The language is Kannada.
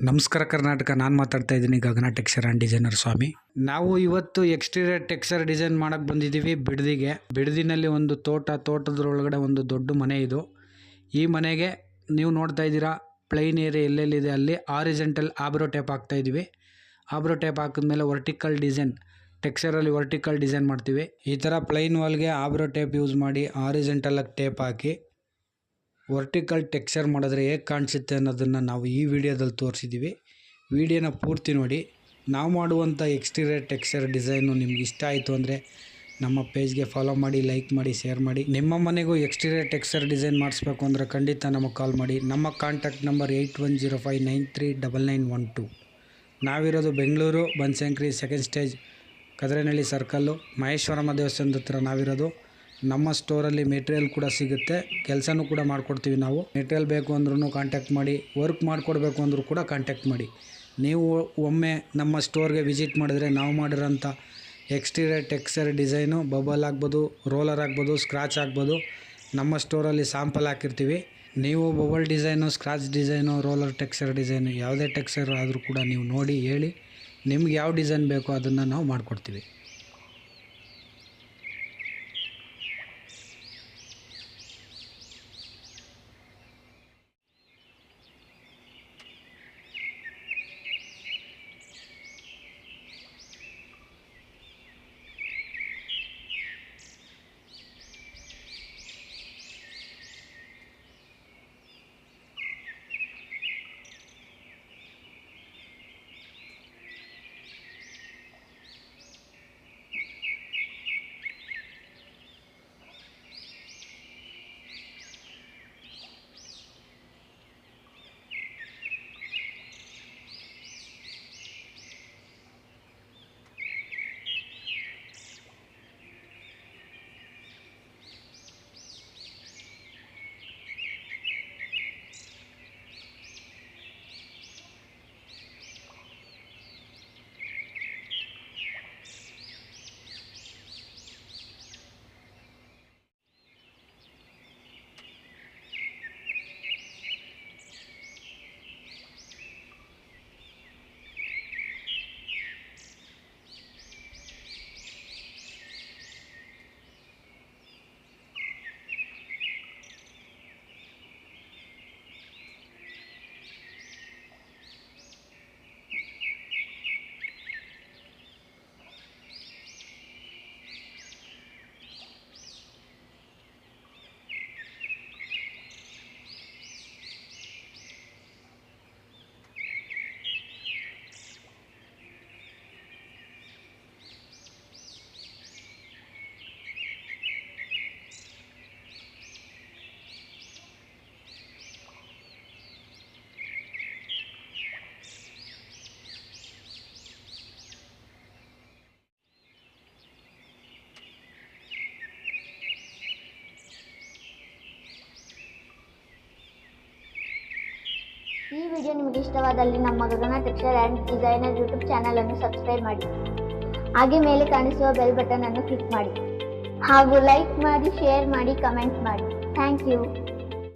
ನಮಸ್ಕಾರ ಕರ್ನಾಟಕ. ನಾನು ಮಾತಾಡ್ತಾ ಇದ್ದೀನಿ ಗಗನ ಟೆಕ್ಸ್ಚರ್ ಆ್ಯಂಡ್ ಡಿಸೈನರ್ ಸ್ವಾಮಿ. ನಾವು ಇವತ್ತು ಎಕ್ಸ್ಟೀರಿಯರ್ ಟೆಕ್ಸ್ಚರ್ ಡಿಸೈನ್ ಮಾಡೋಕ್ಕೆ ಬಂದಿದ್ದೀವಿ ಬಿಡದಿಗೆ. ಬಿಡದಿನಲ್ಲಿ ಒಂದು ತೋಟದೊಳಗಡೆ ಒಂದು ದೊಡ್ಡ ಮನೆ ಇದು. ಈ ಮನೆಗೆ ನೀವು ನೋಡ್ತಾ ಇದ್ದೀರಾ ಪ್ಲೈನ್ ಏರಿಯಾ ಎಲ್ಲೆಲ್ಲಿದೆ ಅಲ್ಲಿ ಆರಿಜೆಂಟಲ್ ಆಬ್ರೋ ಟೇಪ್ ಹಾಕ್ತಾಯಿದ್ದೀವಿ. ಆಬ್ರೋ ಟೇಪ್ ಹಾಕಿದ್ಮೇಲೆ ವರ್ಟಿಕಲ್ ಡಿಸೈನ್ ಟೆಕ್ಸ್ಚರಲ್ಲಿ ವರ್ಟಿಕಲ್ ಡಿಸೈನ್ ಮಾಡ್ತೀವಿ. ಈ ಥರ ಪ್ಲೈನ್ ವಾಲ್ಗೆ ಆಬ್ರೋ ಟೇಪ್ ಯೂಸ್ ಮಾಡಿ ಆರಿಜೆಂಟಲಾಗಿ ಟೇಪ್ ಹಾಕಿ ವರ್ಟಿಕಲ್ ಟೆಕ್ಸ್ಚರ್ ಮಾಡಿದ್ರೆ ಹೇಗೆ ಕಾಣಿಸುತ್ತೆ ಅನ್ನೋದನ್ನು ನಾವು ಈ ವಿಡಿಯೋದಲ್ಲಿ ತೋರಿಸಿದ್ದೀವಿ. ವಿಡಿಯೋನ ಪೂರ್ತಿ ನೋಡಿ. ನಾವು ಮಾಡುವಂಥ ಎಕ್ಸ್ಟೀರಿಯರ್ ಟೆಕ್ಸ್ಚರ್ ಡಿಸೈನು ನಿಮ್ಗೆ ಇಷ್ಟ ಆಯಿತು ಅಂದರೆ ನಮ್ಮ ಪೇಜ್ಗೆ ಫಾಲೋ ಮಾಡಿ, ಲೈಕ್ ಮಾಡಿ, ಶೇರ್ ಮಾಡಿ. ನಿಮ್ಮ ಮನೆಗೂ ಎಕ್ಸ್ಟೀರಿಯರ್ ಟೆಕ್ಸ್ಚರ್ ಡಿಸೈನ್ ಮಾಡಿಸ್ಬೇಕು ಅಂದರೆ ಖಂಡಿತ ನಮಗೆ ಕಾಲ್ ಮಾಡಿ. ನಮ್ಮ ಕಾಂಟ್ಯಾಕ್ಟ್ ನಂಬರ್ 8105939912. ನಾವಿರೋದು Bengaluru Banashankari second stage Kadrenahalli circle Maheshwaramma ದೇವಸ್ಥಾನದ ಹತ್ರ ನಾವಿರೋದು. ನಮ್ಮ ಸ್ಟೋರಲ್ಲಿ ಮೆಟೀರಿಯಲ್ ಕೂಡ ಸಿಗುತ್ತೆ, ಕೆಲಸನೂ ಕೂಡ ಮಾಡಿಕೊಡ್ತೀವಿ. ನಾವು ಮೆಟೀರಿಯಲ್ ಬೇಕು ಅಂದ್ರೂ ಕಾಂಟ್ಯಾಕ್ಟ್ ಮಾಡಿ, ವರ್ಕ್ ಮಾಡಿಕೊಡ್ಬೇಕು ಅಂದರೂ ಕೂಡ ಕಾಂಟ್ಯಾಕ್ಟ್ ಮಾಡಿ. ನೀವು ಒಮ್ಮೆ ನಮ್ಮ ಸ್ಟೋರ್ಗೆ ವಿಸಿಟ್ ಮಾಡಿದ್ರೆ ನಾವು ಮಾಡಿರೋಂಥ ಎಕ್ಸ್ಟೀರಿಯರ್ ಟೆಕ್ಸ್ಚರ್ ಡಿಸೈನು ಬಬಲ್ ಆಗ್ಬೋದು, ರೋಲರ್ ಆಗ್ಬೋದು, ಸ್ಕ್ರಾಚ್ ಆಗ್ಬೋದು, ನಮ್ಮ ಸ್ಟೋರಲ್ಲಿ ಸ್ಯಾಂಪಲ್ ಹಾಕಿರ್ತೀವಿ. ನೀವು bubble design, scratch design, roller texture design ಯಾವುದೇ ಟೆಕ್ಸ್ಚರ್ ಆದರೂ ಕೂಡ ನೀವು ನೋಡಿ ಹೇಳಿ, ನಿಮ್ಗೆ ಯಾವ ಡಿಸೈನ್ ಬೇಕೋ ಅದನ್ನು ನಾವು ಮಾಡಿಕೊಡ್ತೀವಿ. ಈ ವಿಡಿಯೋ ನಿಮಗೆ ಇಷ್ಟವಾದಲ್ಲಿ ನಮ್ಮ Gagana texture and designer YouTube channel ಅನ್ನು ಸಬ್ಸ್ಕ್ರೈಬ್ ಮಾಡಿ. ಹಾಗೆ ಮೇಲೆ ಕಾಣಿಸುವ ಬೆಲ್ ಬಟನ್ ಅನ್ನು ಕ್ಲಿಕ್ ಮಾಡಿ ಹಾಗೂ ಲೈಕ್ ಮಾಡಿ, ಶೇರ್ ಮಾಡಿ, ಕಮೆಂಟ್ ಮಾಡಿ. Thank you.